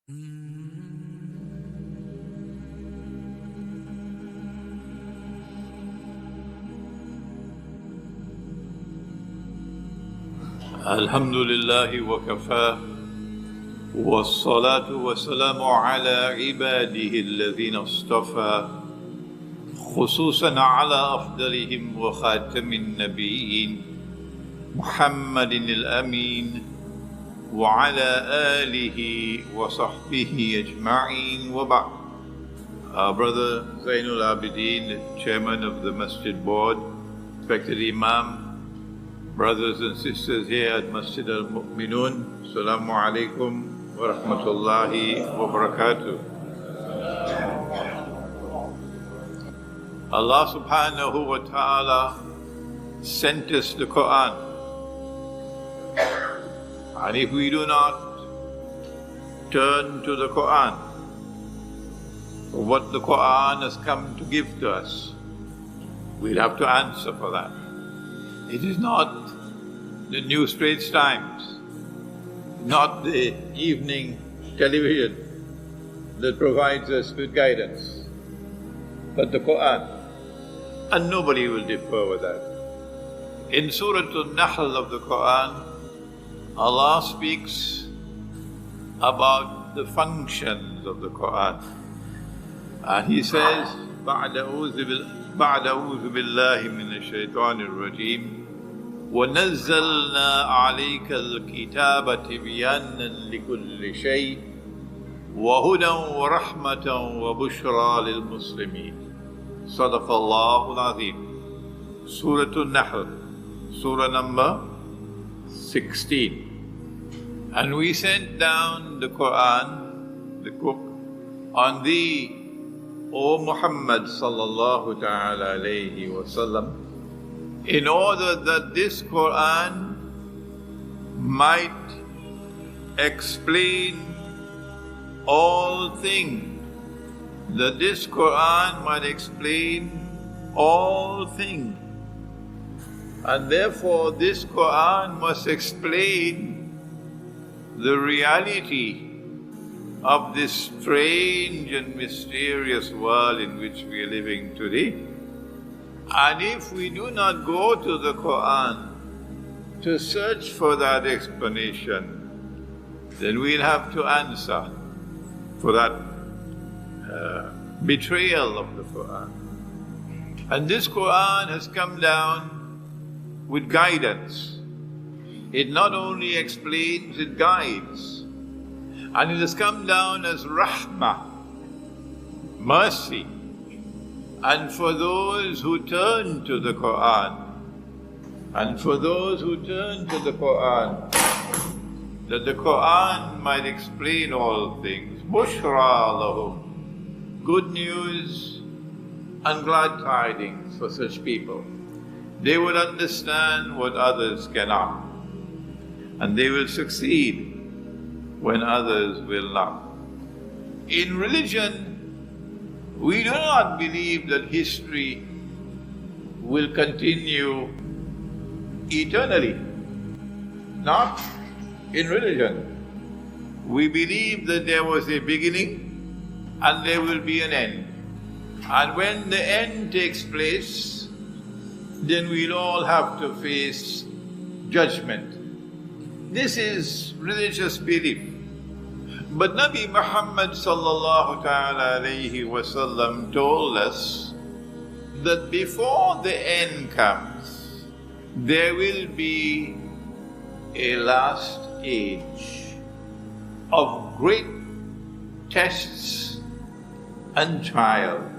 Alhamdulillahi wa kafa wassalatu wassalamu ala ibadihi alladhina istafa khususan ala afdalihim wa khatamin nabiyyin Muhammadin al-Amin wa ala alihi wa sahbihi ajma'in wa ba'd. Our brother Zainul Abidin, the chairman of the Masjid Board, respected Imam, brothers and sisters here at Masjid al-Mu'minun, Assalamu Alaikum wa rahmatullahi wa barakatuh. Allah subhanahu wa ta'ala sent us the Quran. And if we do not turn to the Quran, what the Quran has come to give to us, we'll have to answer for that. It is not the New Straits Times, not the evening television that provides us with guidance, but the Quran. And nobody will differ with that. In Surah An-Nahl of the Quran, Allah speaks about the functions of the Quran. And He says, بَعْدَ أَعُوذُ بِاللَّهِ مِنَ الشَّيْطَانِ الرَّجِيمِ وَنَزَّلْنَا عَلَيْكَ الْكِتَابَ تِبْيَانًا لِكُلِّ شَيْءٍ وَهُدًى وَرَحْمَةً وَبُشْرَى لِلْمُسْلِمِينَ. صدق الله العظيم. Surah An-Nahl, surah number 16. And we sent down the Quran, the book, on thee, O Muhammad sallallahu ta'ala alayhi wa sallam, in order that this Quran might explain all things, that this Quran might explain all things. And therefore this Quran must explain the reality of this strange and mysterious world in which we are living today. And if we do not go to the Quran to search for that explanation, then we'll have to answer for that betrayal of the Quran. And this Quran has come down with guidance. It not only explains, it guides. And it has come down as rahmah, mercy. And for those who turn to the Quran, that the Quran might explain all things. Bushra lahum, good news and glad tidings for such people. They will understand what others cannot, and they will succeed when others will not. In religion, we do not believe that history will continue eternally. Not in religion. We believe that there was a beginning and there will be an end. And when the end takes place, then we'll all have to face judgment. This is religious belief. But Nabi Muhammad sallallahu ta'ala alayhi wa sallam told us that before the end comes, there will be a last age of great tests and trials.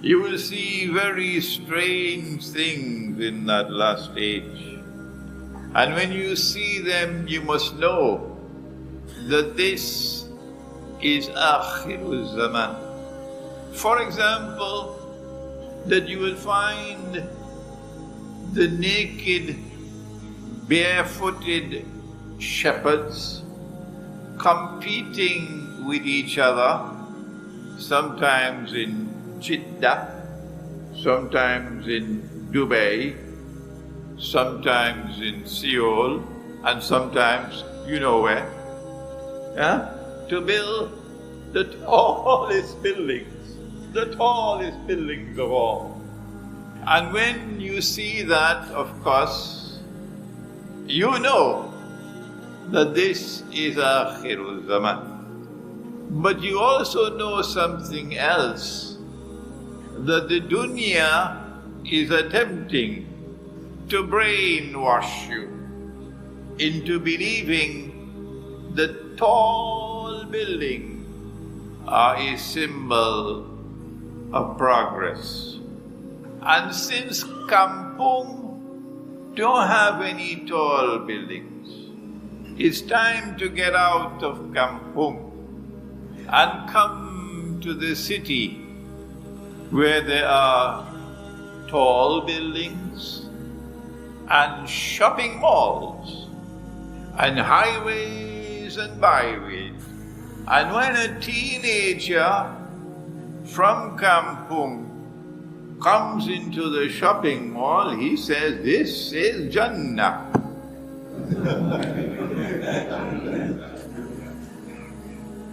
You will see very strange things in that last age. And when you see them, you must know that this is Akhirul Zaman. For example, that you will find the naked, barefooted shepherds competing with each other, sometimes in Jeddah, sometimes in Dubai, sometimes in Seoul, and sometimes you know where, to build the tallest buildings of all. And when you see that, of course, you know that this is Akhirul Zaman. But you also know something else, that the dunya is attempting to brainwash you into believing that tall buildings are a symbol of progress. And since Kampung don't have any tall buildings, it's time to get out of Kampung and come to the city where there are tall buildings and shopping malls and highways and byways. And when a teenager from Kampung comes into the shopping mall, he says, "This is Jannah."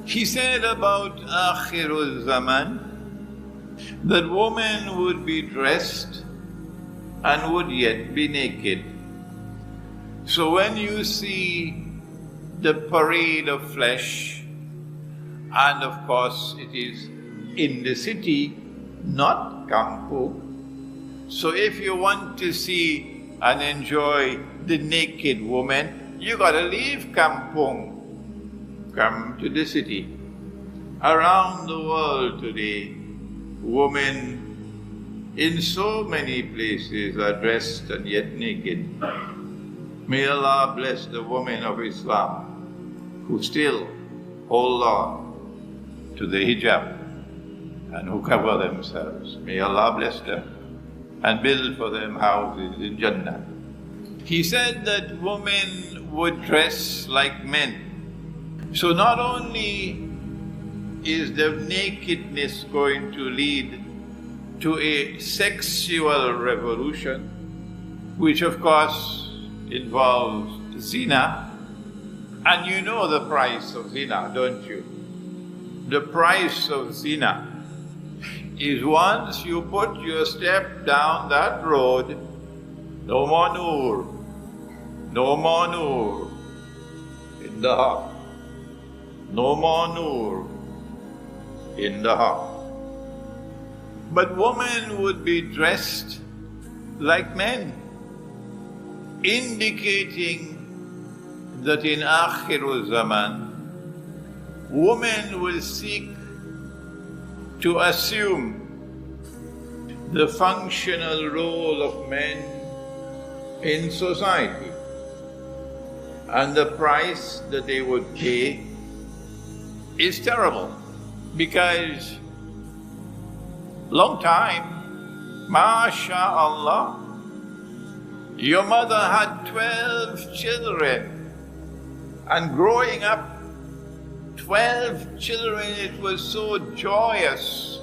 He said about Akhirul Zaman that women would be dressed and would yet be naked. So when you see the parade of flesh, and of course it is in the city, not Kampung. So if you want to see and enjoy the naked woman, you gotta leave Kampung. Come to the city. Around the world today, women in so many places are dressed and yet naked. May Allah bless the women of Islam who still hold on to the hijab and who cover themselves. May Allah bless them and build for them houses in Jannah. He said that women would dress like men. So not only is the nakedness going to lead to a sexual revolution, which of course involves Zina, and you know the price of Zina, don't you? The price of Zina is once you put your step down that road, no more nur, no more nur in the heart. No more nur in the heart. But women would be dressed like men, indicating that in Akhirul Zaman, women will seek to assume the functional role of men in society. And the price that they would pay is terrible, because long time, MashaAllah, your mother had 12 children, and growing up, 12 children, it was so joyous,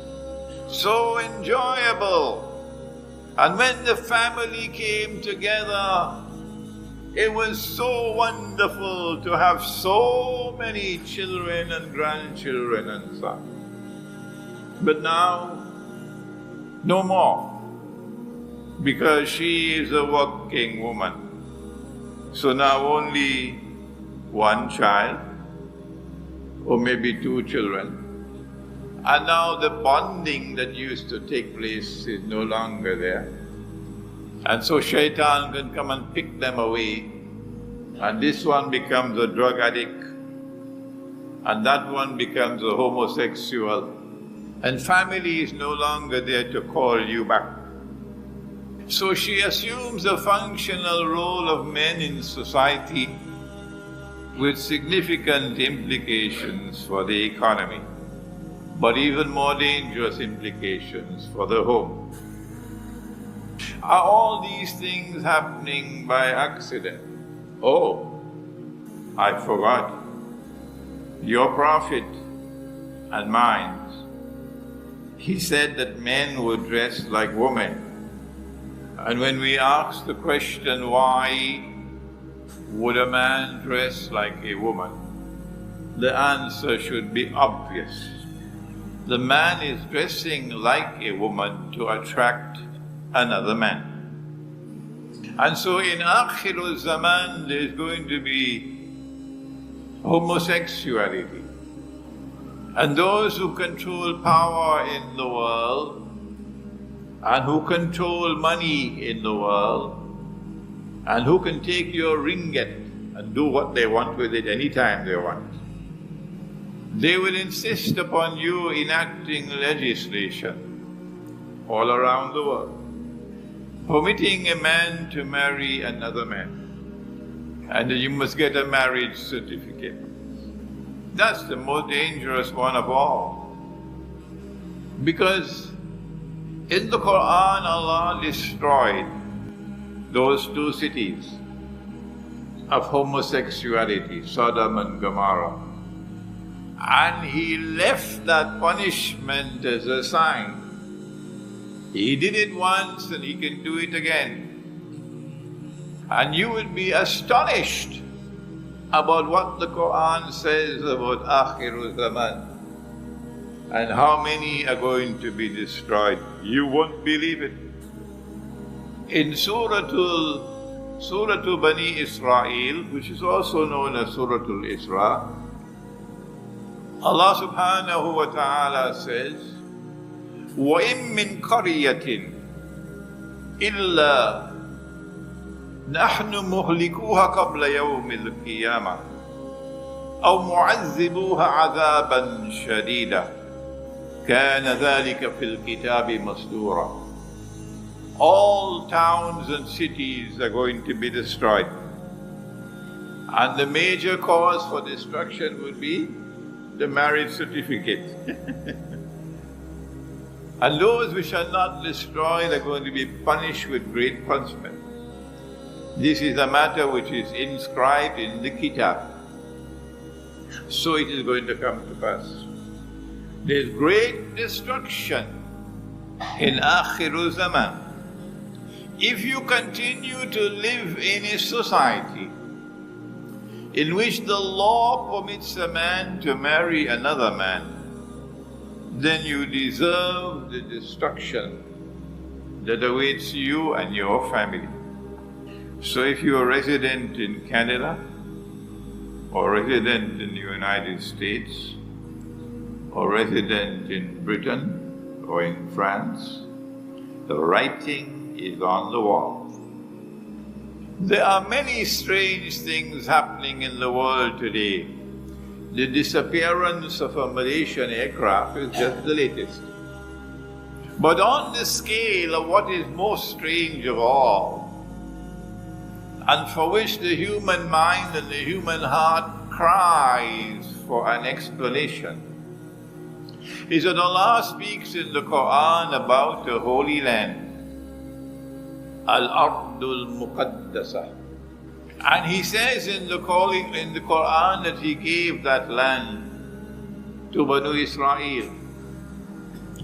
so enjoyable. And when the family came together, it was so wonderful to have so many children and grandchildren and so on. But now, no more, because she is a working woman. So now only one child, or maybe two children. And now the bonding that used to take place is no longer there. And so shaitan can come and pick them away. And this one becomes a drug addict. And that one becomes a homosexual. And family is no longer there to call you back. So she assumes a functional role of men in society with significant implications for the economy, but even more dangerous implications for the home. Are all these things happening by accident? Oh, I forgot. Your Prophet and mine, he said that men would dress like women. And when we ask the question, why would a man dress like a woman? the answer should be obvious. The man is dressing like a woman to attract another man. And so in Akhirul Zaman there is going to be homosexuality. And those who control power in the world and who control money in the world and who can take your ringgit and do what they want with it anytime they want, they will insist upon you enacting legislation all around the world, permitting a man to marry another man, and you must get a marriage certificate. That's the most dangerous one of all. Because in the Quran, Allah destroyed those two cities of homosexuality, Sodom and Gomorrah. And He left that punishment as a sign. He did it once and He can do it again. And you will be astonished about what the Quran says about Akhirul Zaman and how many are going to be destroyed. You won't believe it. In Surah Banu Israel, which is also known as Surah Al-Isra, Allah subhanahu wa ta'ala says, وَإِن مِّن قَرْيَةٍ إِلَّا نَحْنُ مُهْلِكُوهَا قَبْلَ يَوْمِ الْقِيَامَةِ أَوْ مُعَذِّبُوهَا عَذَابًا شَدِيدًا كَانَ ذَلِكَ فِي الْكِتَابِ مَسْطُورًا. All towns and cities are going to be destroyed. And the major cause for destruction would be the marriage certificate. And those which are not destroyed are going to be punished with great punishment. This is a matter which is inscribed in the Kitab. So it is going to come to pass. There is great destruction in Akhirul Zaman. If you continue to live in a society in which the law permits a man to marry another man, then you deserve the destruction that awaits you and your family. So if you are resident in Canada, or resident in the United States, or resident in Britain, or in France, the writing is on the wall. There are many strange things happening in the world today. The disappearance of a Malaysian aircraft is just the latest. But on the scale of what is most strange of all, and for which the human mind and the human heart cries for an explanation, is that Allah speaks in the Quran about the Holy Land, Al-Ardul Muqaddasa. And He says in the Quran that He gave that land to Banu Israel.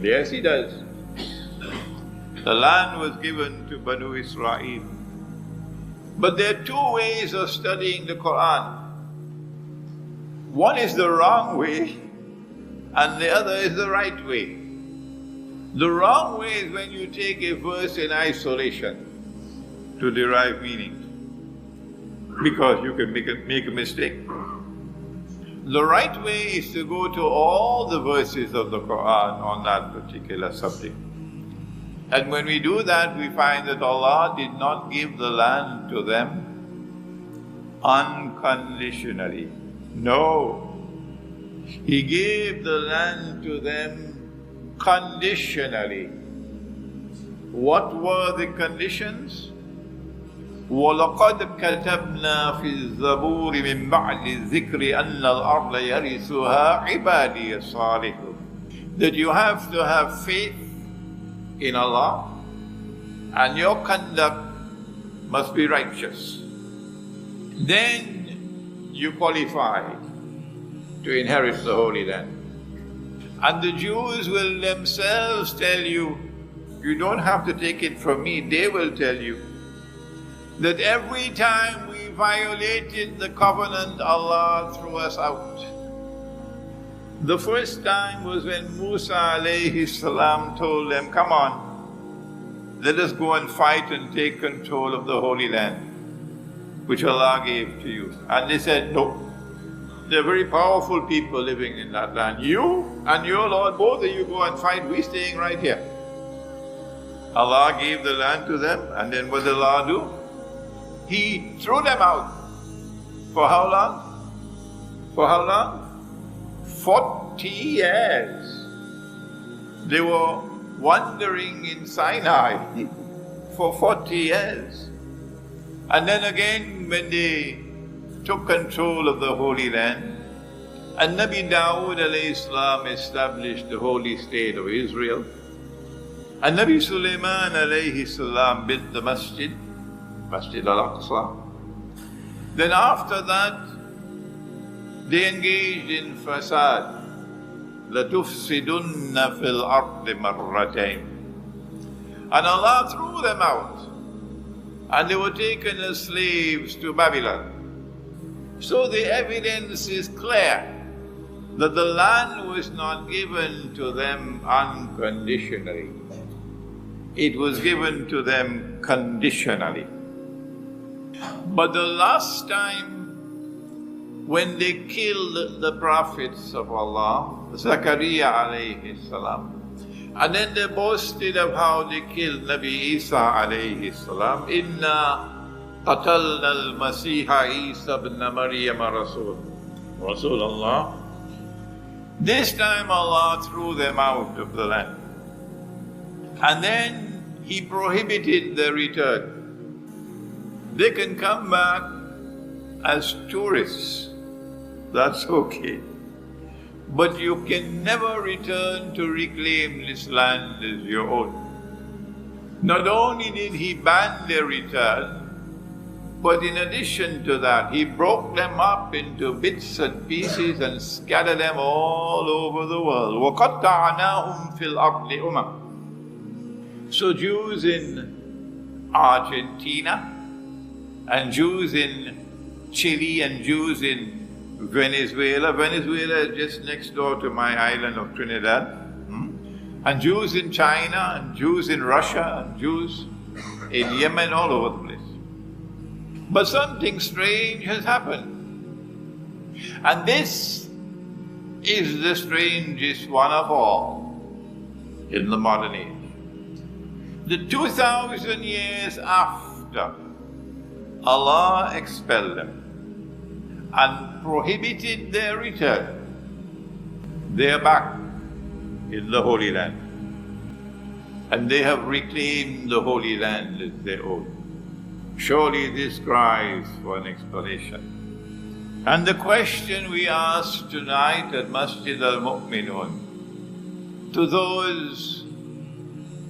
Yes, He does. The land was given to Banu Israel. But there are two ways of studying the Quran. One is the wrong way, and the other is the right way. The wrong way is when you take a verse in isolation to derive meaning, because you can make a mistake. The right way is to go to all the verses of the Quran on that particular subject. And when we do that, we find that Allah did not give the land to them unconditionally. No. He gave the land to them conditionally. What were the conditions? وَلَقَدْ كَتَبْنَا فِي الزَّبُورِ مِنْ بَعْدِ الذِّكْرِ أَنَّ الْأَرْضَ يَرِثُهَا عِبَادِيَ الصَّالِحُونَ. That you have to have faith in Allah, and your conduct must be righteous. Then you qualify to inherit the Holy Land. And the Jews will themselves tell you, you don't have to take it from me, they will tell you that every time we violated the covenant, Allah threw us out. The first time was when Musa alayhi salam told them, come on, let us go and fight and take control of the Holy Land, which Allah gave to you. And they said, no, they're very powerful people living in that land. You and your Lord, both of you go and fight, we're staying right here. Allah gave the land to them, and then what did Allah do? He threw them out. For how long? For how long? 40 years. They were wandering in Sinai for 40 years. And then again, when they took control of the Holy Land, and Nabi Dawood alayhi salam established the holy state of Israel, and Nabi Sulaiman alayhi salam built the Masjid al-Aqsa. Then after that, they engaged in fasad. لَتُفْسِدُنَّ فِي الْأَرْضِ مَرَّتَيْنِ. And Allah threw them out, and they were taken as slaves to Babylon. So the evidence is clear that the land was not given to them unconditionally. It was given to them conditionally. But the last time when they killed the prophets of Allah, Zakaria alayhi salam, and then they boasted of how they killed Nabi Isa alayhi salam, Inna qatalna al-Masiha Isa ibn Maryam Rasulullah. This time Allah threw them out of the land. And then He prohibited their return. They can come back as tourists, that's okay. But you can never return to reclaim this land as your own. Not only did He ban their return, but in addition to that, He broke them up into bits and pieces and scattered them all over the world. وَقَطَّعْنَاهُمْ فِي الْأَرْضِ أُمَمًا. So Jews in Argentina, and Jews in Chile, and Jews in Venezuela. Venezuela is just next door to my island of Trinidad. And Jews in China, and Jews in Russia, and Jews in Yemen, all over the place. But something strange has happened. And this is the strangest one of all in the modern age. The 2,000 years after Allah expelled them and prohibited their return, they are back in the Holy Land. And they have reclaimed the Holy Land as their own. Surely this cries for an explanation. And the question we ask tonight at Masjid al-Mu'minun, to those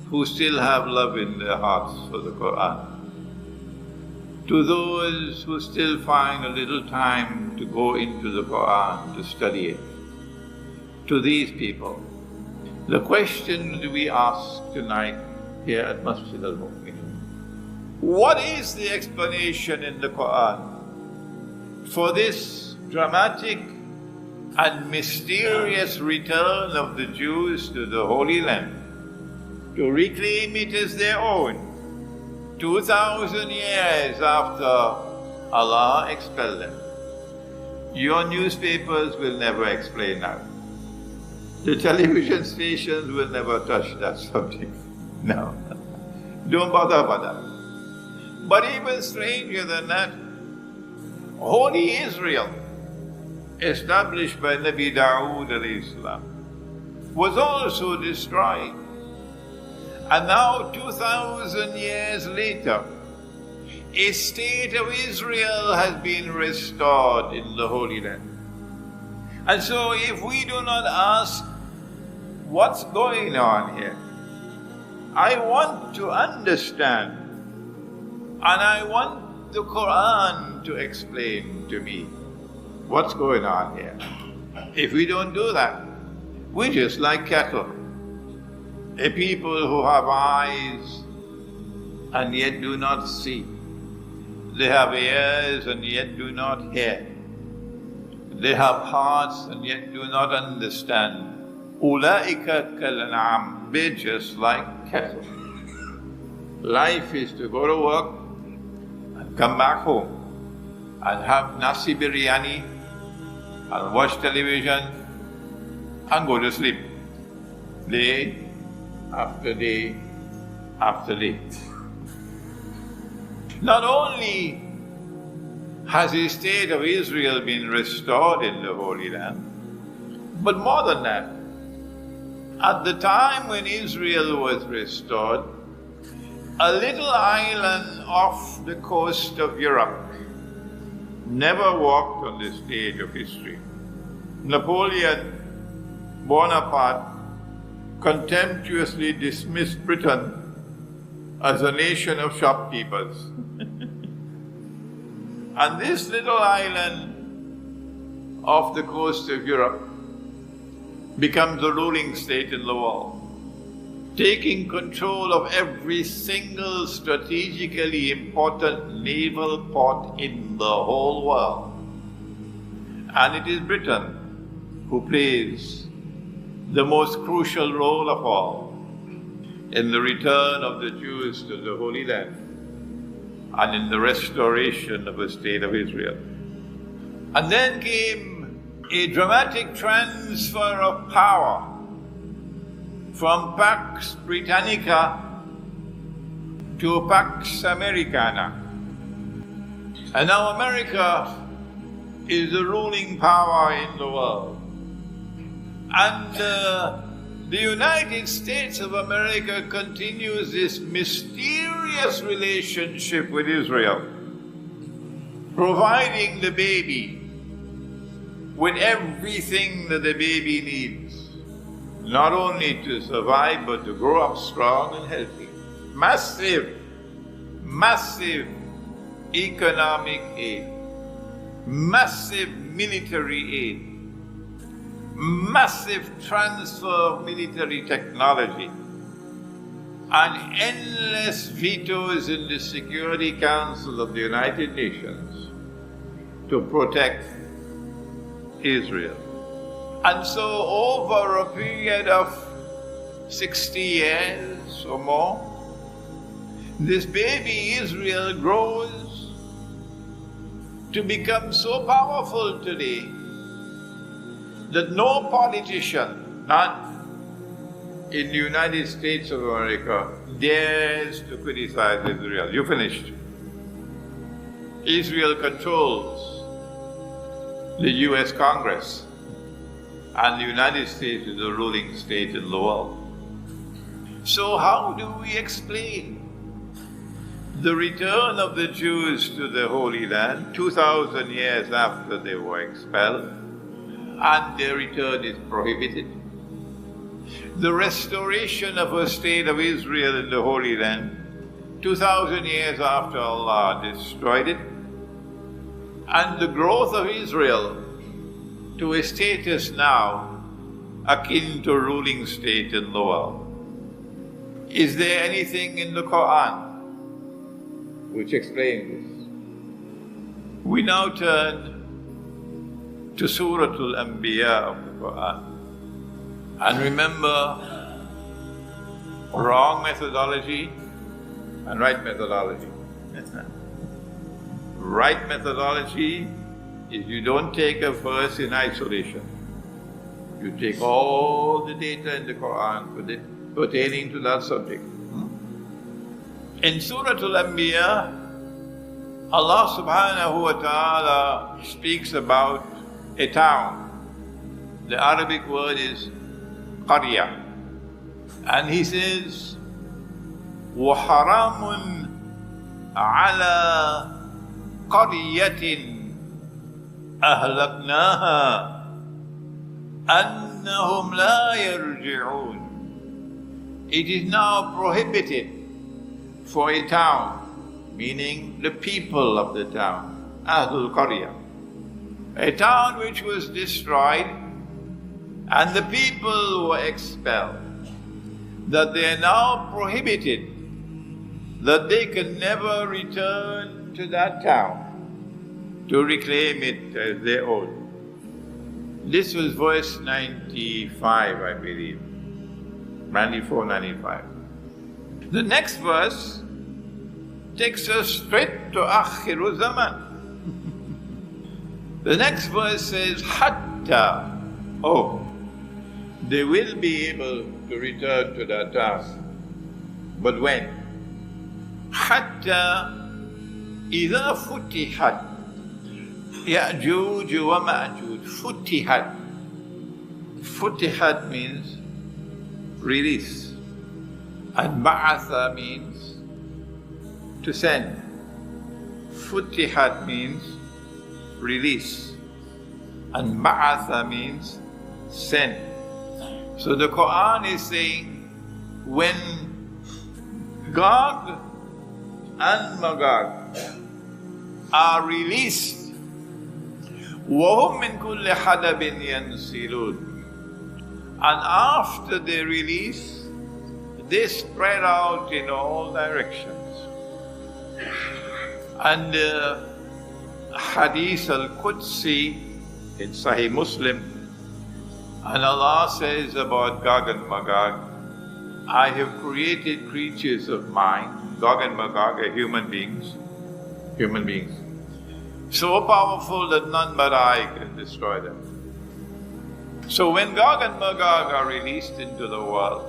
who still have love in their hearts for the Qur'an, to those who still find a little time to go into the Qur'an, to study it, to these people, the question we ask tonight here at Masjid al-Mu'minun: what is the explanation in the Qur'an for this dramatic and mysterious return of the Jews to the Holy Land, to reclaim it as their own, 2,000 years after Allah expelled them? Your newspapers will never explain that. The television stations will never touch that subject. No, don't bother about that. But even stranger than that, Holy Israel, established by Nabi Dawood alayhi salam, was also destroyed. And now 2,000 years later, a state of Israel has been restored in the Holy Land. And so if we do not ask what's going on here, I want to understand, and I want the Quran to explain to me what's going on here. If we don't do that, we're just like cattle. A people who have eyes and yet do not see. They have ears and yet do not hear. They have hearts and yet do not understand. Ulaika kal-an'am, they're just like cattle. Life is to go to work and come back home and have nasi biryani and watch television and go to sleep. Day after day after day. Not only has the state of Israel been restored in the Holy Land, but more than that, at the time when Israel was restored, a little island off the coast of Europe never walked on the stage of history. Napoleon Bonaparte contemptuously dismissed Britain as a nation of shopkeepers. And this little island off the coast of Europe becomes the ruling state in the world, taking control of every single strategically important naval port in the whole world. And it is Britain who plays the most crucial role of all in the return of the Jews to the Holy Land and in the restoration of the state of Israel. And then came a dramatic transfer of power from Pax Britannica to Pax Americana. And now America is the ruling power in the world. And the United States of America continues this mysterious relationship with Israel, providing the baby with everything that the baby needs, not only to survive, but to grow up strong and healthy. Massive, massive economic aid, massive military aid, massive transfer of military technology, and endless vetoes in the Security Council of the United Nations to protect Israel. And so over a period of 60 years or more, this baby Israel grows to become so powerful today that no politician, none, in the United States of America dares to criticize Israel. You finished. Israel controls the US Congress, and the United States is the ruling state in the world. So how do we explain the return of the Jews to the Holy Land 2,000 years after they were expelled, and their return is prohibited? The restoration of a state of Israel in the Holy Land 2,000 years after Allah destroyed it, and the growth of Israel to a status now akin to ruling state in the world. Is there anything in the Quran which explains this? We now turn to Surah Al-Anbiya of the Quran. And remember, wrong methodology and right methodology. Right methodology is you don't take a verse in isolation. You take all the data in the Quran pertaining to that subject. In Surah Al-Anbiya, Allah subhanahu wa ta'ala speaks about a town. The Arabic word is qarya. And he says, وَحَرَامٌ عَلَى قَرْيَةٍ أَهْلَكْنَاهَا أَنَّهُمْ لَا يَرْجِعُونَ. It is now prohibited for a town, meaning the people of the town, Ahlul Qarya, a town which was destroyed and the people were expelled, that they are now prohibited, that they can never return to that town to reclaim it as their own. This was verse 95, I believe. 94, 95. The next verse takes us straight to Akhiru Zaman. The next verse says, Hatta. Oh, they will be able to return to that task. But when? Hatta إذا فتحت يأجوج ومأجوج. Futihat. Futihat means release. And ba'atha means to send. Futihat means release. And ba'atha means send. So the Quran is saying, when Gog and Magog are released, وَهُمْ مِنْ كُلِّ حَدَبٍ يَنْسِلُونَ, and after they release, they spread out in all directions. And Hadith al-Qudsi in Sahih Muslim, and Allah says about Gog and Magog, I have created creatures of mine. Gog and Magog are human beings. So powerful that none but I can destroy them. So when Gog and Magog are released into the world,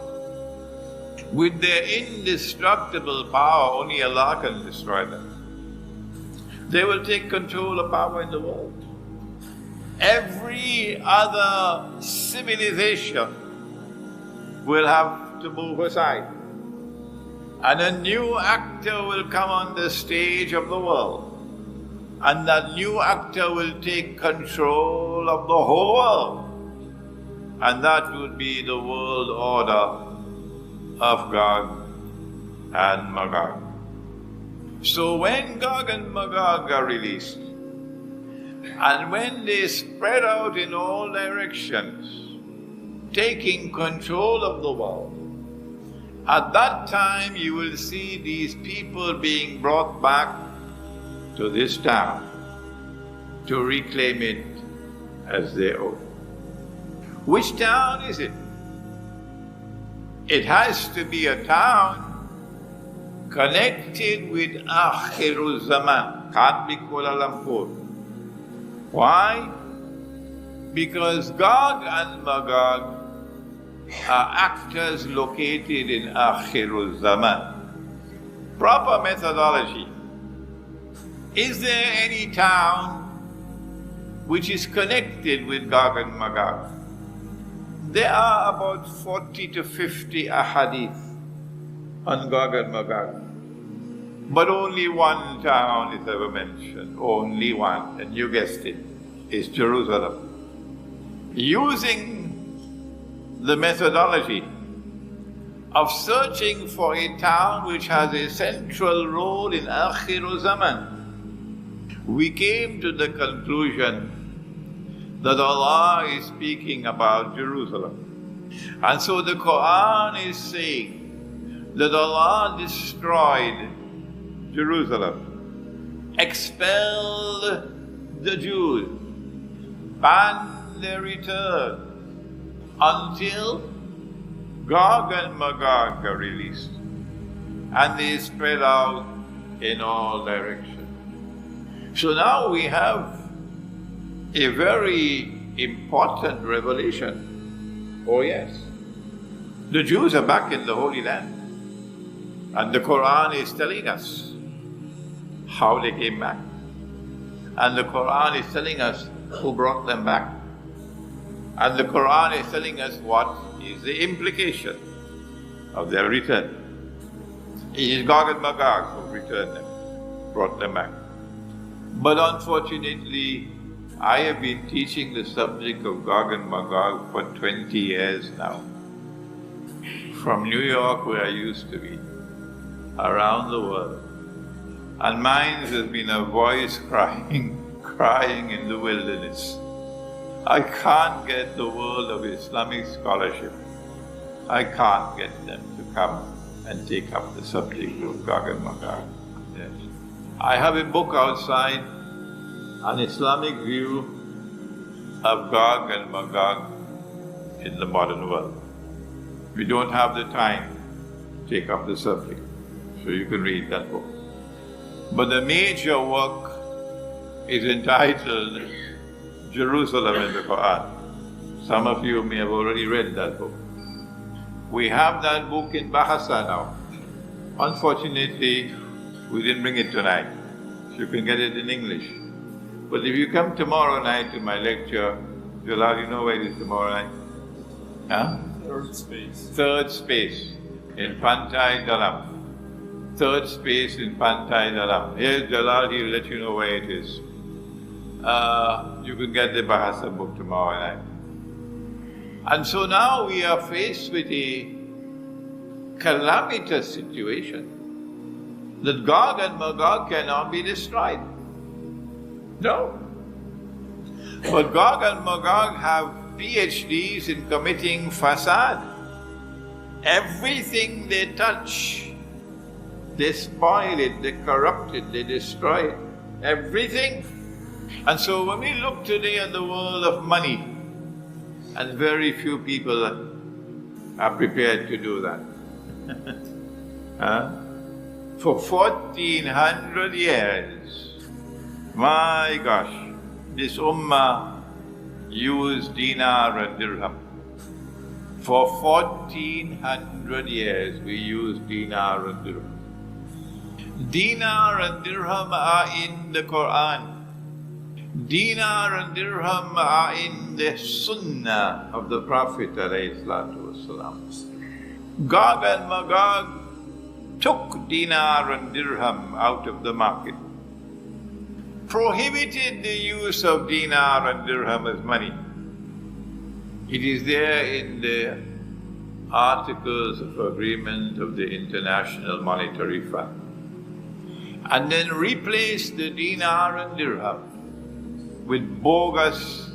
with their indestructible power, only Allah can destroy them. They will take control of power in the world. Every other civilization will have to move aside. And a new actor will come on the stage of the world. And that new actor will take control of the whole world. And that would be the world order of Gog and Magog. So when Gog and Magog are released, and when they spread out in all directions, taking control of the world, at that time you will see these people being brought back to this town to reclaim it as their own. Which town is it? It has to be a town connected with Akhiru Zaman. Can't be Kuala Lumpur. Why? Because Gog and Magog are actors located in Akhiru Zaman. Proper methodology. Is there any town which is connected with Gog and Magog? There are about 40 to 50 ahadith on Gog and Magog. But only one town is ever mentioned, only one, and you guessed it, is Jerusalem. Using the methodology of searching for a town which has a central role in Akhiru Zaman, we came to the conclusion that Allah is speaking about Jerusalem. And so the Quran is saying that Allah destroyed Jerusalem, expelled the Jews, banned their return until Gog and Magog are released, and they spread out in all directions. So now we have a very important revelation. Oh yes, the Jews are back in the Holy Land, and the Quran is telling us how they came back. And the Quran is telling us who brought them back. And the Quran is telling us what is the implication of their return. It is Gog and Magog who returned them, brought them back. But unfortunately, I have been teaching the subject of Gog and Magog for 20 years now. From New York, where I used to be, around the world. And mine has been a voice crying in the wilderness. I can't get the world of Islamic scholarship, I can't get them to come and take up the subject of Gog and Magog. Yes. I have a book outside, An Islamic View of Gog and Magog in the modern world. We don't have the time to take up the subject, so you can read that book. But the major work is entitled Jerusalem in the Quran. Some of you may have already read that book. We have that book in Bahasa now. Unfortunately, we didn't bring it tonight, so you can get it in English. But if you come tomorrow night to my lecture, Jalal, you know where it is tomorrow night? Huh? Third space in Pantai Dalam. Third space in Pantai Dalam. Here's Jalal, he'll let you know where it is. You can get the Bahasa book tomorrow night. And so now we are faced with a calamitous situation that Gog and Magog cannot be destroyed. No. But Gog and Magog have PhDs in committing fasad. Everything they touch, they spoil it, they corrupt it, they destroy it. Everything. And so when we look today at the world of money, and very few people are prepared to do that. For 1400 years, my gosh, this ummah used dinar and dirham. For 1400 years we used dinar and dirham. Dinar and dirham are in the Quran. Dinar and dirham are in the Sunnah of the Prophet ﷺ. Gog and Magog took dinar and dirham out of the market, prohibited the use of dinar and dirham as money. It is there in the Articles of Agreement of the International Monetary Fund. And then replaced the dinar and dirham with bogus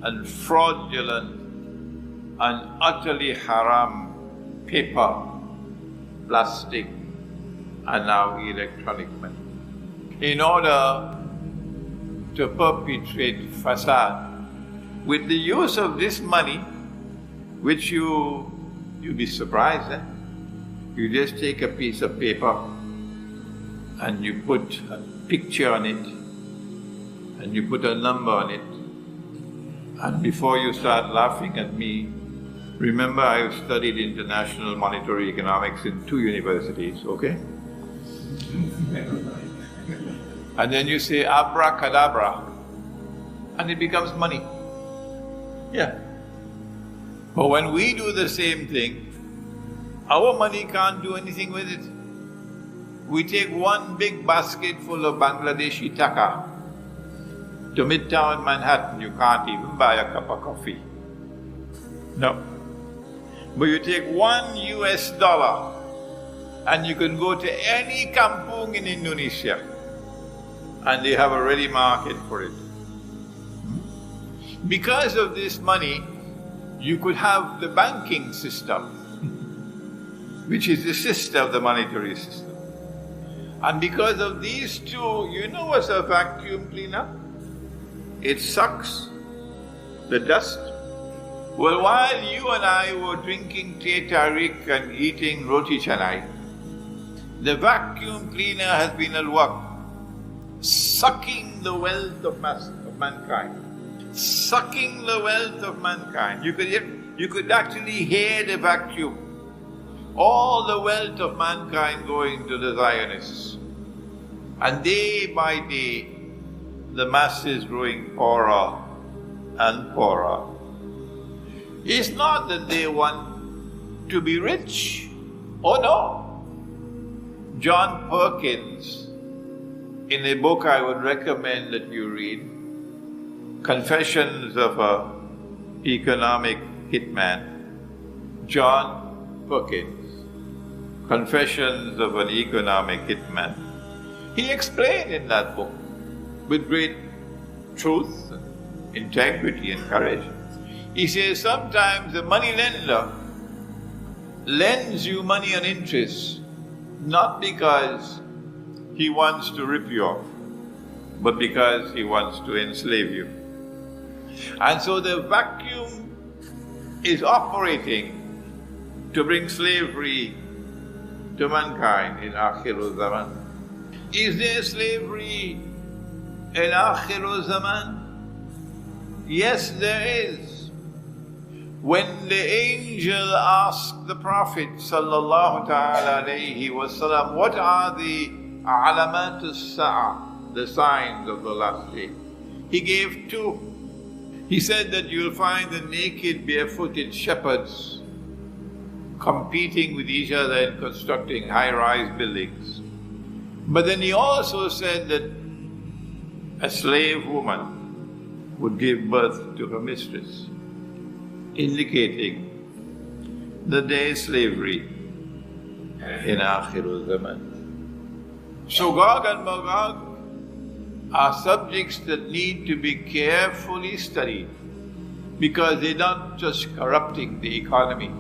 and fraudulent and utterly haram paper, plastic, and now electronic money, in order to perpetrate fasad. With the use of this money, which you'll be surprised, you just take a piece of paper and you put a picture on it, and you put a number on it, and before you start laughing at me, remember I've studied international monetary economics in 2 universities, okay? And then you say abracadabra, and it becomes money. Yeah. But when we do the same thing, our money can't do anything with it. We take one big basket full of Bangladeshi taka to Midtown Manhattan, you can't even buy a cup of coffee. No. But you take $1 US and you can go to any kampung in Indonesia and they have a ready market for it. Because of this money, you could have the banking system, which is the sister of the monetary system. And because of these two, you know what's a vacuum cleaner? It sucks the dust. Well, while you and I were drinking teh tarik and eating roti canai, the vacuum cleaner has been at work, sucking the wealth of mankind. Sucking the wealth of mankind. You could actually hear the vacuum. All the wealth of mankind going to the Zionists. And day by day, the masses growing poorer and poorer. It's not that they want to be rich. Oh no. John Perkins, in a book I would recommend that you read, Confessions of an Economic Hitman, John Perkins, Confessions of an Economic Hitman. He explained in that book, with great truth, integrity and courage. He says sometimes the money lender lends you money on interest, not because he wants to rip you off, but because he wants to enslave you. And so the vacuum is operating to bring slavery to mankind in Akhirul Zaman. Is there slavery in Akhirul Zaman? Yes, there is. When the angel asked the Prophet sallallahu ta'ala alayhi wasallam, what are the alamatus sa'a, the signs of the last day? He gave two. He said that you'll find the naked, barefooted shepherds competing with each other and constructing high-rise buildings. But then he also said that a slave woman would give birth to her mistress, indicating that there is slavery in Akhirul Zaman. So Gog and Magog are subjects that need to be carefully studied, because they're not just corrupting the economy,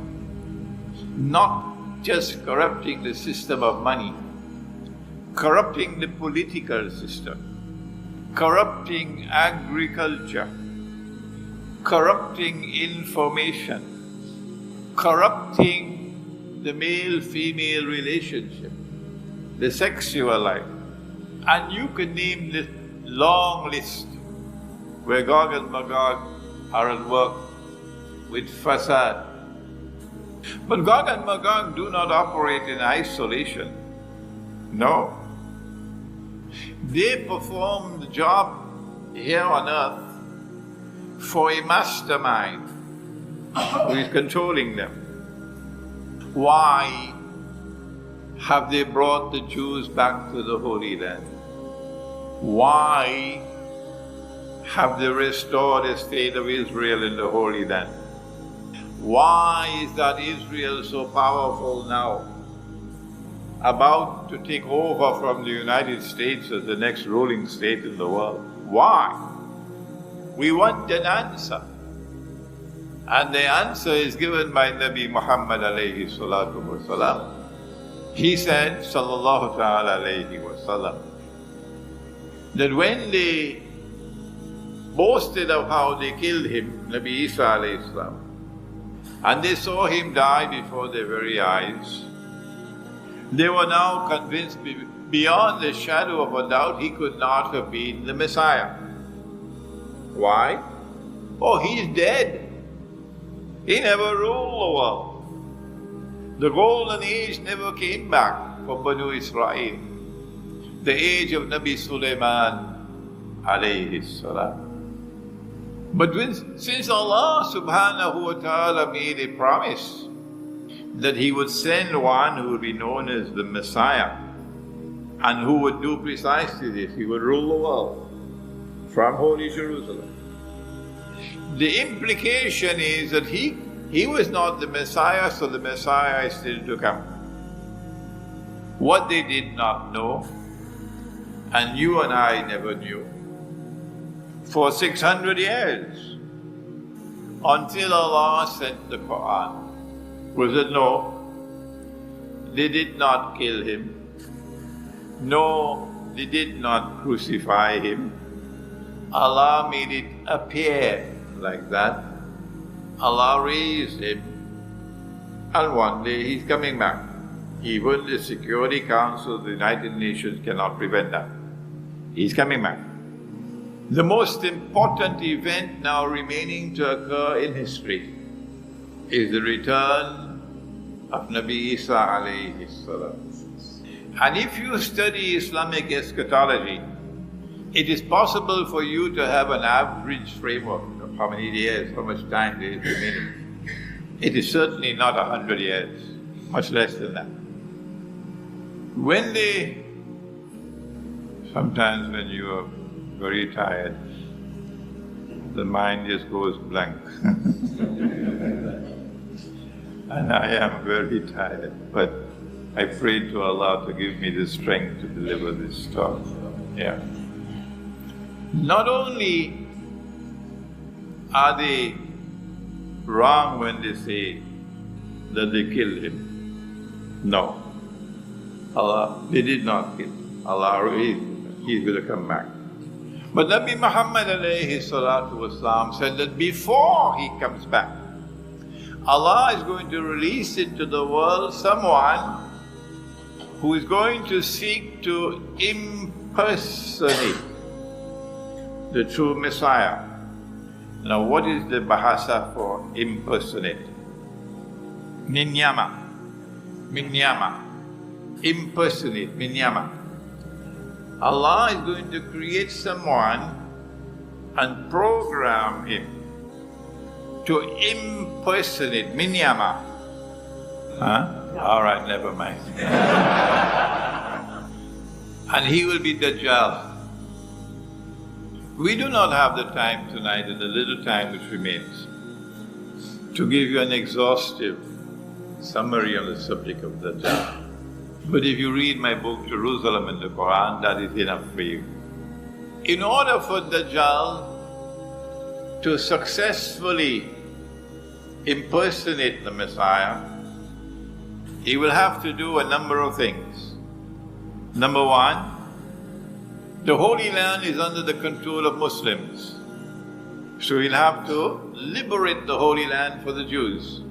not just corrupting the system of money, corrupting the political system, corrupting agriculture, corrupting information, corrupting the male-female relationship, the sexual life. And you can name this long list where Gog and Magog are at work with fasad. But Gog and Magog do not operate in isolation. No. They perform the job here on earth for a mastermind who is controlling them. Why have they brought the Jews back to the Holy Land? Why have they restored the state of Israel in the Holy Land? Why is that Israel so powerful now, about to take over from the United States as the next ruling state in the world? Why? We want an answer. And the answer is given by Nabi Muhammad alayhi salatu wasalam. He said, sallallahu ta'ala alayhi wasallam, that when they boasted of how they killed him, Nabi Isa alayhi salam, and they saw him die before their very eyes, they were now convinced beyond the shadow of a doubt he could not have been the Messiah. Why? Oh, he's dead. He never ruled the world. The golden age never came back for Banu Israel. The age of Nabi Sulaiman alayhi salam. But since Allah subhanahu wa ta'ala made a promise that He would send one who would be known as the Messiah, and who would do precisely this, He would rule the world from Holy Jerusalem. The implication is that he was not the Messiah, so the Messiah is still to come. What they did not know, and you and I never knew, for 600 years, until Allah sent the Quran, was that no, they did not kill him, no, they did not crucify him. Allah made it appear like that. Allah raised him, and one day he's coming back. Even the Security Council of the United Nations cannot prevent that. He's coming back. The most important event now remaining to occur in history is the return of Nabi Isa alayhi salam. And if you study Islamic eschatology, it is possible for you to have an average framework of how many years, how much time there is remaining. It is certainly not 100 years, much less than that. Sometimes when you are very tired, the mind just goes blank. And I am very tired, but I pray to Allah to give me the strength to deliver this talk. Yeah. Not only are they wrong when they say that they killed him. No. They did not kill him. Allah raised him. He's going to come back. But Nabi Muhammad alayhi salatu wasalam said that before he comes back, Allah is going to release into the world someone who is going to seek to impersonate the true Messiah. Now, what is the bahasa for impersonate? Minyama. Impersonate, minyama. Allah is going to create someone and program him to impersonate, minyama. Huh? All right, never mind. And he will be Dajjal. We do not have the time tonight, in the little time which remains, to give you an exhaustive summary on the subject of Dajjal. But if you read my book, Jerusalem in the Quran, that is enough for you. In order for Dajjal to successfully impersonate the Messiah, he will have to do a number of things. Number one, the Holy Land is under the control of Muslims. So he'll have to liberate the Holy Land for the Jews.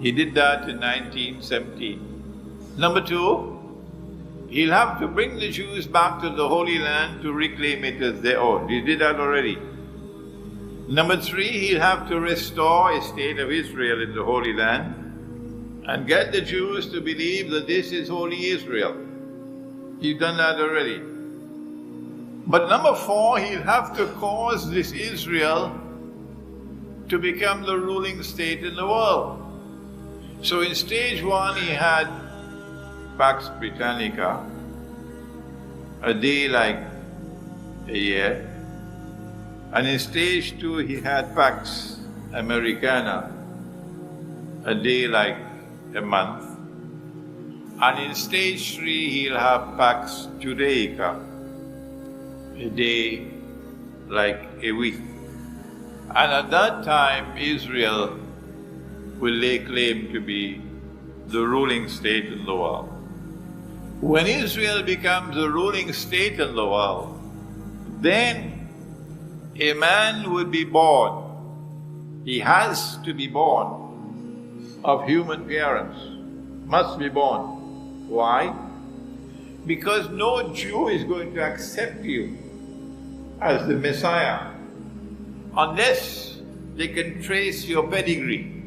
He did that in 1917. Number two, he'll have to bring the Jews back to the Holy Land to reclaim it as their own. He did that already. Number three, he'll have to restore a state of Israel in the Holy Land and get the Jews to believe that this is Holy Israel. He's done that already. But number four, he'll have to cause this Israel to become the ruling state in the world. So in stage one, he had Pax Britannica, a day like a year. And in stage two, he had Pax Americana, a day like a month. And in stage three, he'll have Pax Judaica, a day like a week. And at that time, Israel will lay claim to be the ruling state in the world. When Israel becomes the ruling state in the world, then a man will be born. He has to be born of human parents, must be born. Why? Because no Jew is going to accept you as the Messiah unless they can trace your pedigree,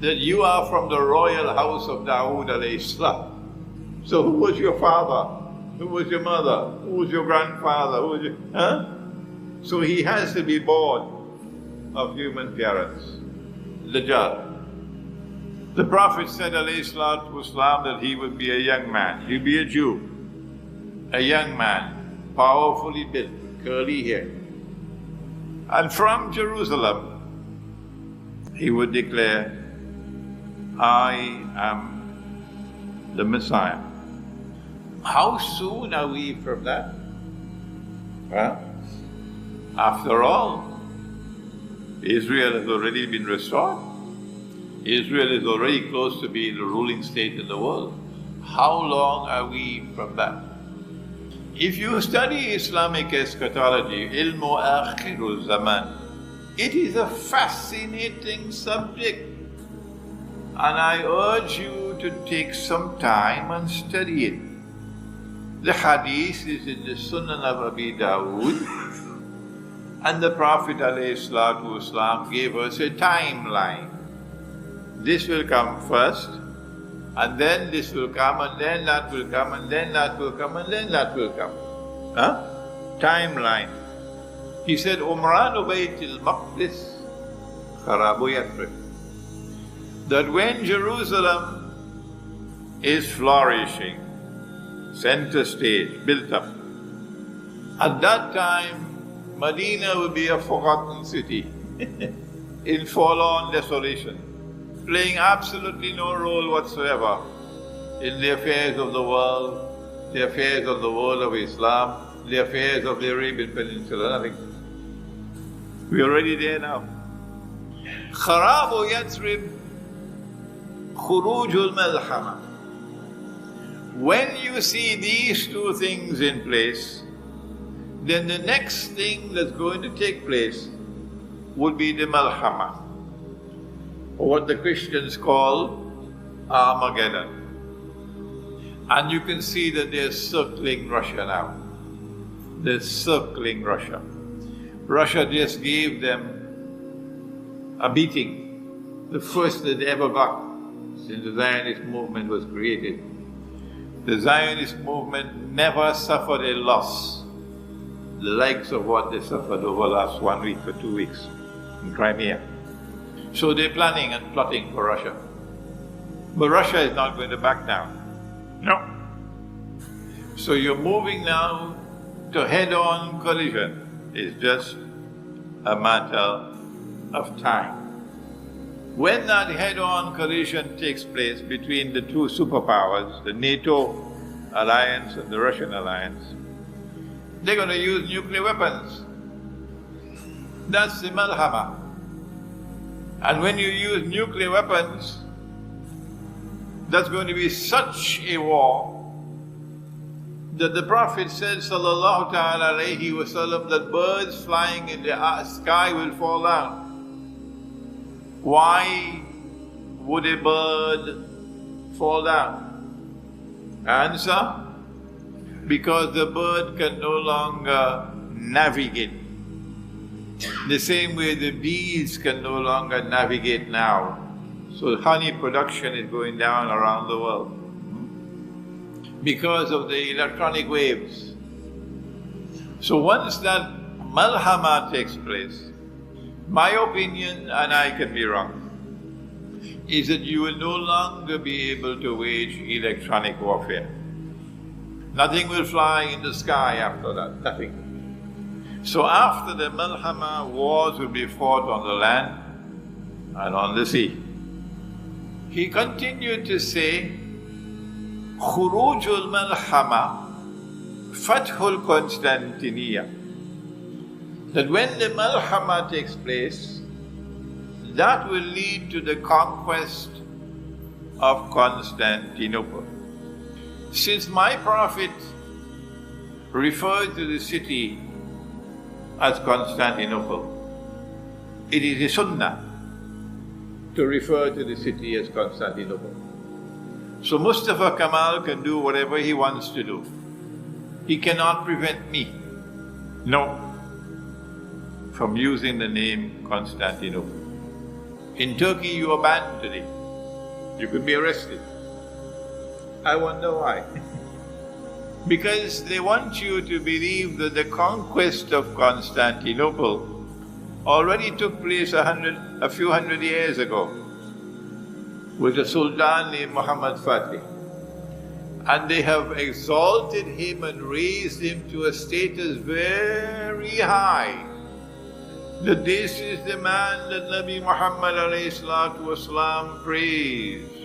that you are from the royal house of Dawood alayhi salam. So who was your father? Who was your mother? Who was your grandfather? Who was your, So he has to be born of human parents. Dajjal. The Prophet said alayhi salatu wasalam that he would be a young man. He'll be a Jew. A young man, powerfully built, curly hair. And from Jerusalem, he would declare, I am the Messiah. How soon are we from that? Well, after all, Israel has already been restored. Israel is already close to being the ruling state in the world. How long are we from that? If you study Islamic Eschatology, ilmu akhirul zaman, it is a fascinating subject. And I urge you to take some time and study it. The Hadith is in the Sunan of Abi Dawood, and the Prophet ﷺ gave us a timeline. This will come first, and then this will come, and then that will come, and then that will come, and then that will come. Timeline. He said, Umran Baytil Maqdis Kharabu Yathrib. That when Jerusalem is flourishing, center stage, built up, at that time Medina will be a forgotten city in forlorn desolation, playing absolutely no role whatsoever in the affairs of the world, the affairs of the world of Islam, the affairs of the Arabian Peninsula, nothing. We're already there now. Kharabu Yathrib, Khurujul Malhama. When you see these two things in place, then the next thing that's going to take place would be the Malhama, or what the Christians call Armageddon. And you can see that they're circling Russia now. They're circling Russia. Russia just gave them a beating, the first that they ever got since the Zionist movement was created. The Zionist movement never suffered a loss, the likes of what they suffered over the last 1 week or 2 weeks in Crimea. So they're planning and plotting for Russia. But Russia is not going to back down. No. So you're moving now to head-on collision. It's just a matter of time. When that head-on collision takes place between the two superpowers, the NATO alliance and the Russian alliance, they're going to use nuclear weapons. That's the Malhama. And when you use nuclear weapons, that's going to be such a war that the Prophet said, sallallahu ta'ala alayhi wa sallam, that birds flying in the sky will fall down. Why would a bird fall down? Answer: because the bird can no longer navigate. The same way the bees can no longer navigate now. So honey production is going down around the world because of the electronic waves. So once that Malhama takes place, my opinion, and I can be wrong, is that you will no longer be able to wage electronic warfare. Nothing will fly in the sky after that, nothing. So after the Malhama, wars will be fought on the land and on the sea. He continued to say, Khurujul Malhama, Fathul Constantinople. That when the Malhama takes place, that will lead to the conquest of Constantinople. Since my Prophet referred to the city as Constantinople, it is a sunnah to refer to the city as Constantinople. So Mustafa Kamal can do whatever he wants to do. He cannot prevent me, no, from using the name Constantinople. In Turkey you are banned today. You could be arrested. I wonder why. Because they want you to believe that the conquest of Constantinople already took place a few hundred years ago with a sultan named Muhammad Fatih. And they have exalted him and raised him to a status very high. That this is the man that Nabi Muhammad ﷺ praised.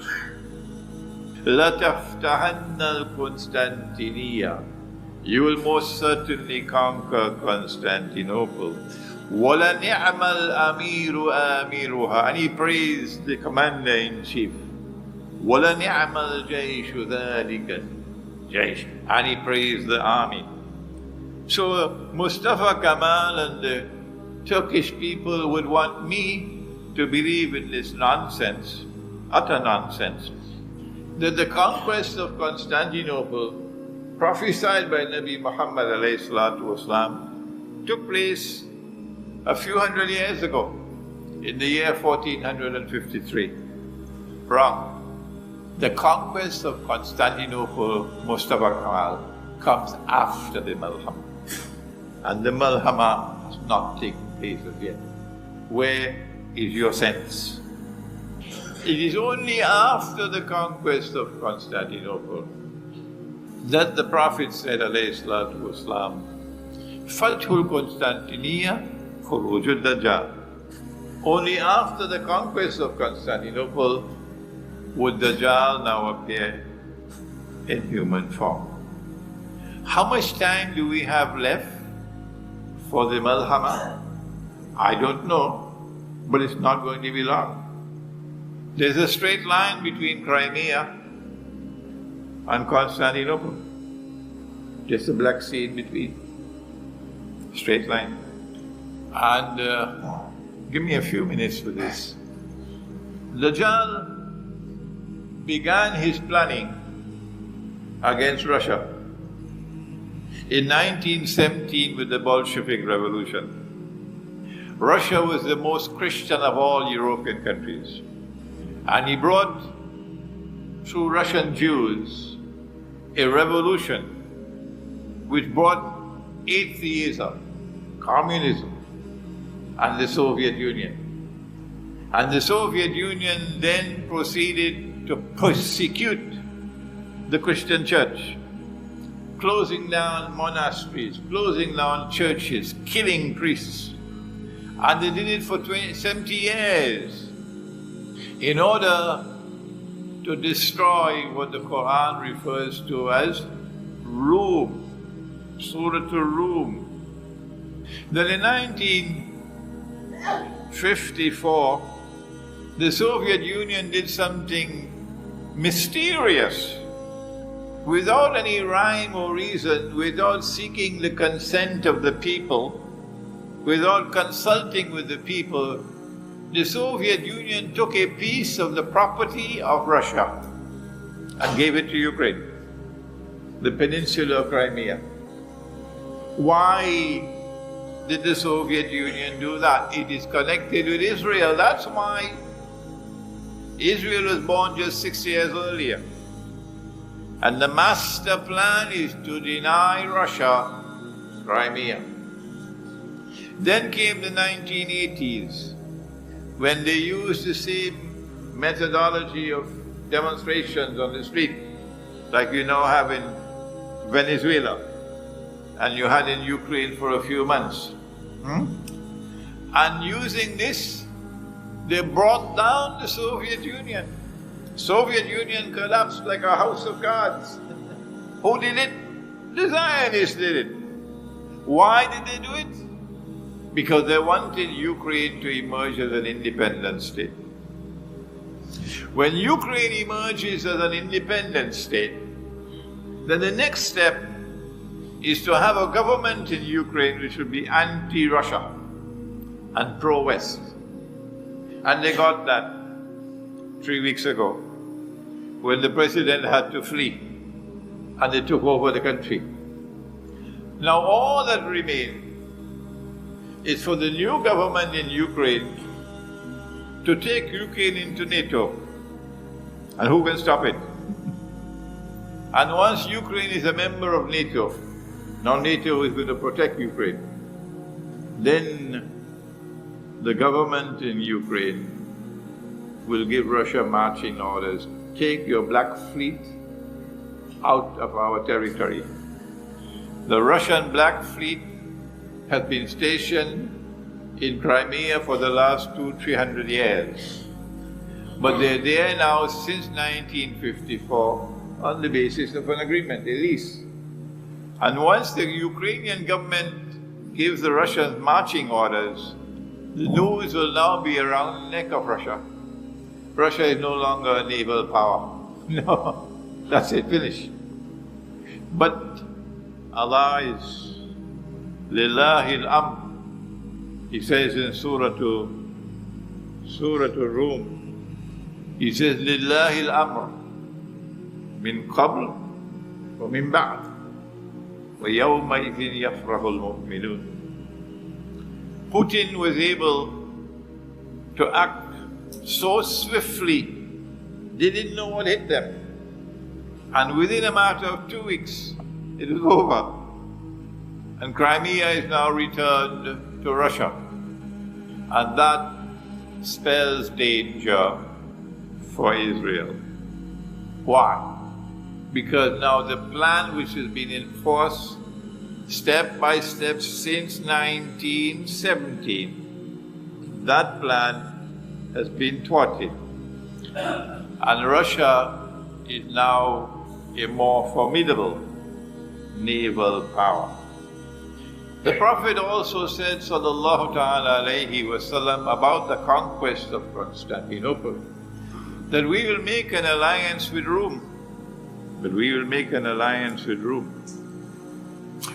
لَتَفْتَحَنَّ الْقُنْسْتَنْتِنِيَّةَ. You will most certainly conquer Constantinople. وَلَنِعْمَ الْأَمِيرُ آمِرُهَا. And he praised the commander-in-chief. وَلَنِعْمَ الْجَيْشُ ذَلِكَ الْجَيْشُ. And he praised the army. So Mustafa Kamal and the Turkish people would want me to believe in this nonsense, utter nonsense, that the conquest of Constantinople, prophesied by Nabi Muhammad ﷺ, took place a few hundred years ago, in the year 1453. Wrong. The conquest of Constantinople, Mustafa Kamal, comes after the Malhama. And the Malhama has not taken place as yet. Where is your sense? It is only after the conquest of Constantinople that the Prophet said, alayhi salatu wasalam, Fathul Constantinople, Khurujul Dajjal. Only after the conquest of Constantinople would Dajjal now appear in human form. How much time do we have left for the Malhama? I don't know, but it's not going to be long. There's a straight line between Crimea and Constantinople. Just a Black Sea in between. straight line. And give me a few minutes for this. Dajjal began his planning against Russia in 1917 with the Bolshevik Revolution. Russia was the most Christian of all European countries. And he brought, through Russian Jews, a revolution which brought atheism, communism, and the Soviet Union. And the Soviet Union then proceeded to persecute the Christian church, closing down monasteries, closing down churches, killing priests. And they did it for 70 years in order to destroy what the Quran refers to as Rum, Surah Rum. Then in 1954, the Soviet Union did something mysterious, without any rhyme or reason, without seeking the consent of the people, without consulting with the people. The Soviet Union took a piece of the property of Russia and gave it to Ukraine, the peninsula of Crimea. Why did the Soviet Union do that? It is connected with Israel. That's why Israel was born just 6 years earlier. And the master plan is to deny Russia Crimea. Then came the 1980s, when they used the same methodology of demonstrations on the street, like you now have in Venezuela, and you had in Ukraine for a few months. And using this, they brought down the Soviet Union. Soviet Union collapsed like a house of cards. Who did it? The Zionists did it. Why did they do it? Because they wanted Ukraine to emerge as an independent state. When Ukraine emerges as an independent state, then the next step is to have a government in Ukraine which will be anti-Russia and pro-West. And they got that 3 weeks ago, when the president had to flee and they took over the country. Now all that remains is for the new government in Ukraine to take Ukraine into NATO. And who can stop it? And once Ukraine is a member of NATO, now NATO is going to protect Ukraine, then the government in Ukraine will give Russia marching orders. Take your Black Fleet out of our territory. The Russian Black Fleet has been stationed in Crimea for the last 200-300 years. But they're there now since 1954 on the basis of an agreement, a lease. And once the Ukrainian government gives the Russians marching orders, the news will now be around the neck of Russia. Russia is no longer a naval power. No, that's it, finished. But Allah is Lillahi al-Amr. He says in Surah Rum, He says, Lillahi al-Amr min qabl wa min ba'd wa yawma idhin yafrahu al-mu'minun. Putin was able to act so swiftly, they didn't know what hit them. And within a matter of 2 weeks, it was over. And Crimea is now returned to Russia. And that spells danger for Israel. Why? Because now the plan which has been enforced step by step since 1917, that plan has been thwarted. And Russia is now a more formidable naval power. The Prophet also said, sallallahu ta'ala alayhi wasallam, about the conquest of Constantinople, that we will make an alliance with Rome.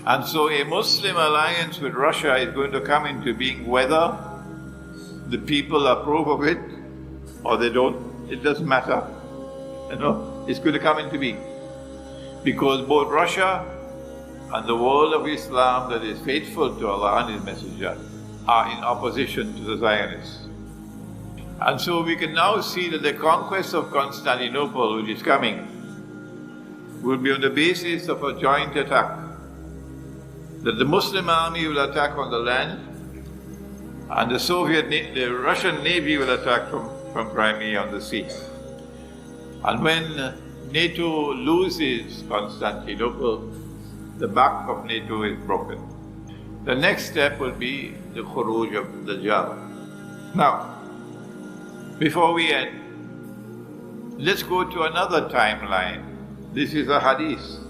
And so a Muslim alliance with Russia is going to come into being whether the people approve of it or they don't. It doesn't matter. It's going to come into being. Because both Russia and the world of Islam that is faithful to Allah and His Messenger are in opposition to the Zionists. And so we can now see that the conquest of Constantinople, which is coming, will be on the basis of a joint attack. That the Muslim army will attack on the land, and the Russian Navy will attack from Crimea on the sea. And when NATO loses Constantinople, the back of NATO is broken. The next step will be the Khuruj of Dajjal. Now, before we end, let's go to another timeline. This is a hadith.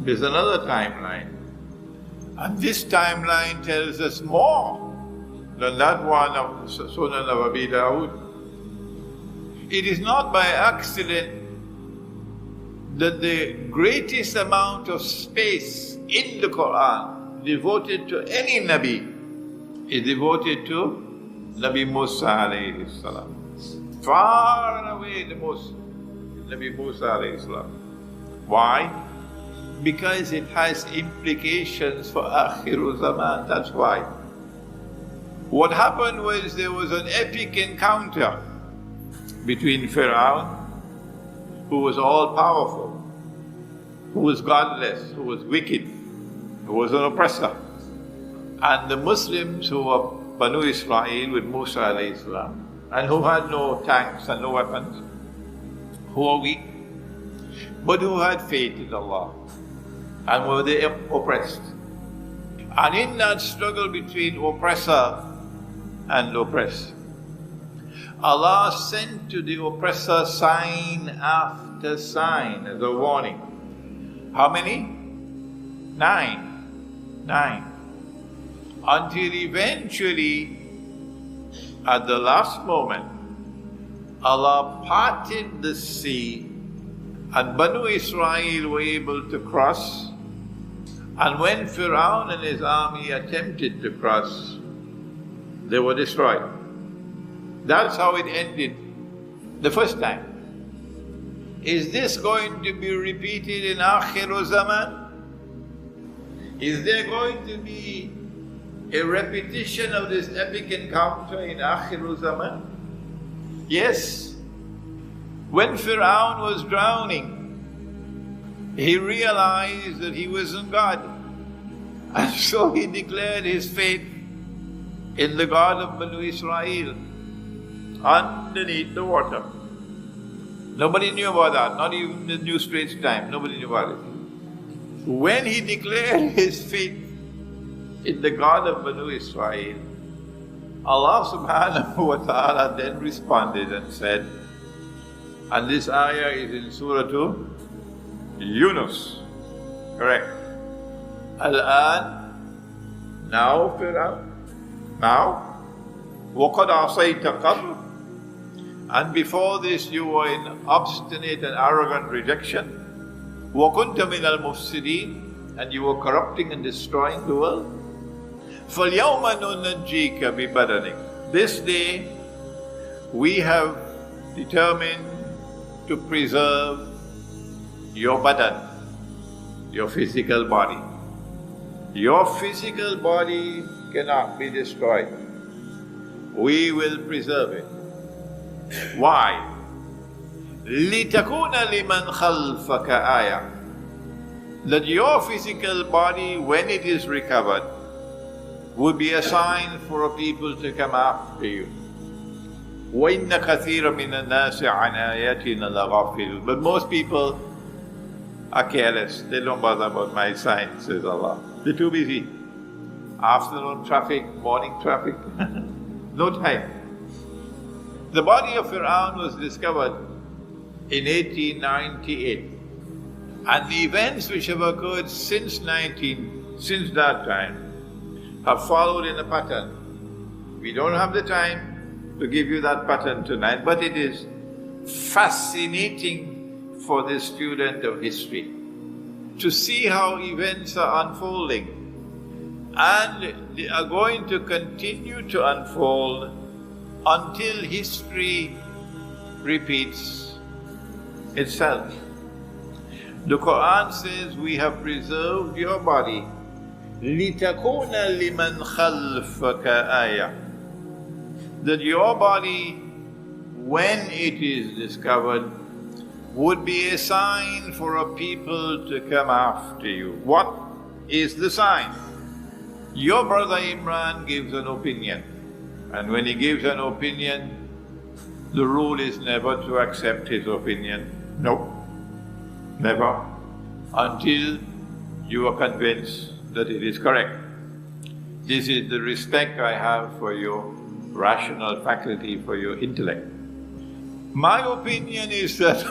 There's another timeline. And this timeline tells us more than that one of Sunan of Abi Dawud. It is not by accident that the greatest amount of space in the Quran devoted to any Nabi is devoted to Nabi Musa alayhi salam. Far and away the most, Nabi Musa alayhi salam. Why? Because it has implications for Akhiru Zaman, that's why. What happened was there was an epic encounter between Firaun, who was all-powerful, who was godless, who was wicked, who was an oppressor, and the Muslims who were Banu Israel with Musa alayhi salam, and who had no tanks and no weapons, who were weak, but who had faith in Allah, and were the oppressed. And in that struggle between oppressor and oppressed, Allah sent to the oppressor sign after sign as a warning. How many? 9. Until eventually, at the last moment, Allah parted the sea and Banu Israel were able to cross. And when Firaun and his army attempted to cross, they were destroyed. That's how it ended the first time. Is this going to be repeated in Akhiru Zaman? Is there going to be a repetition of this epic encounter in Akhiru Zaman? Yes. When Firaun was drowning, he realized that he wasn't God. And so he declared his faith in the God of Banu Israel underneath the water. Nobody knew about that, not even the New Straits Times, nobody knew about it. When he declared his faith in the God of Banu Israel, Allah subhanahu wa ta'ala then responded and said, and this ayah is in Surah Yunus, correct. Al-an, now Firaun, now, وَقَدْ عَصَيْتَ قَبْلُ, and before this you were in obstinate and arrogant rejection. وَكُنْتَ مِنَ الْمُفْسِدِينَ, and you were corrupting and destroying the world. فَالْيَوْمَ نُنَجِّيكَ بِبَدَنِكَ, this day we have determined to preserve your badan, your physical body. Your physical body cannot be destroyed. We will preserve it. Why? لِتَكُونَ لِمَنْ خَلْفَكَ آيَةً, that your physical body, when it is recovered, would be a sign for people to come after you. وَإِنَّ كَثِيرًا مِنَ النَّاسِ عَنْ آيَاتِنَا لَغَافِلُونَ, but most people are careless. They don't bother about my signs, says Allah. They're too busy. Afternoon traffic, morning traffic, no time. The body of Firaun was discovered in 1898, and the events which have occurred since that time have followed in a pattern. We don't have the time to give you that pattern tonight, but it is fascinating for the student of history. to see how events are unfolding. And they are going to continue to unfold until history repeats itself. The Quran says, we have preserved your body لِتَكُونَ لِمَنْ خَلْفَكَ آيَةً, that your body, when it is discovered, would be a sign for a people to come after you. What is the sign? Your brother Imran gives an opinion, and when he gives an opinion, the rule is never to accept his opinion. No, never, until you are convinced that it is correct. This is the respect I have for your rational faculty, for your intellect. My opinion is that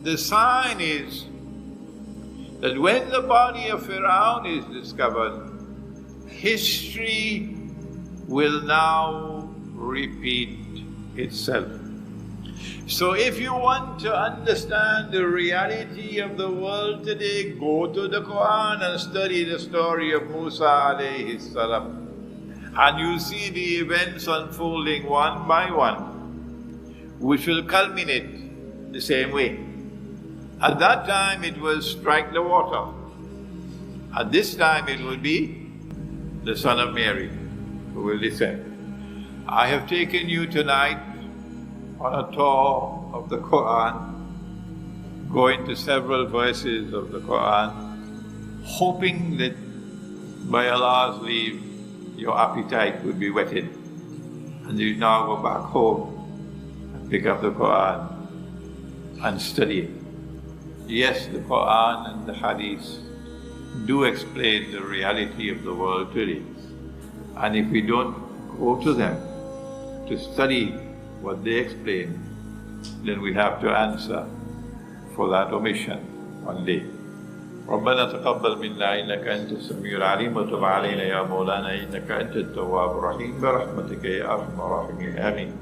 the sign is that when the body of Firaun is discovered, history will now repeat itself. So if you want to understand the reality of the world today, go to the Quran and study the story of Musa alayhi salam. And you see the events unfolding one by one, which will culminate the same way. At that time it will strike the water. At this time it will be the Son of Mary who will descend. I have taken you tonight on a tour of the Quran, going to several verses of the Quran, hoping that by Allah's leave your appetite would be whetted, and you now go back home and pick up the Quran and study it. Yes, the Quran and the Hadith do explain the reality of the world today, and if we don't go to them to study what they explain, then we'll have to answer for that omission one day. ربنا تقبل منا إنك أنت السميع العليم وتب علينا يا مولانا إنك أنت التواب الرحيم برحمتك يا أرحم الراحمين آمين.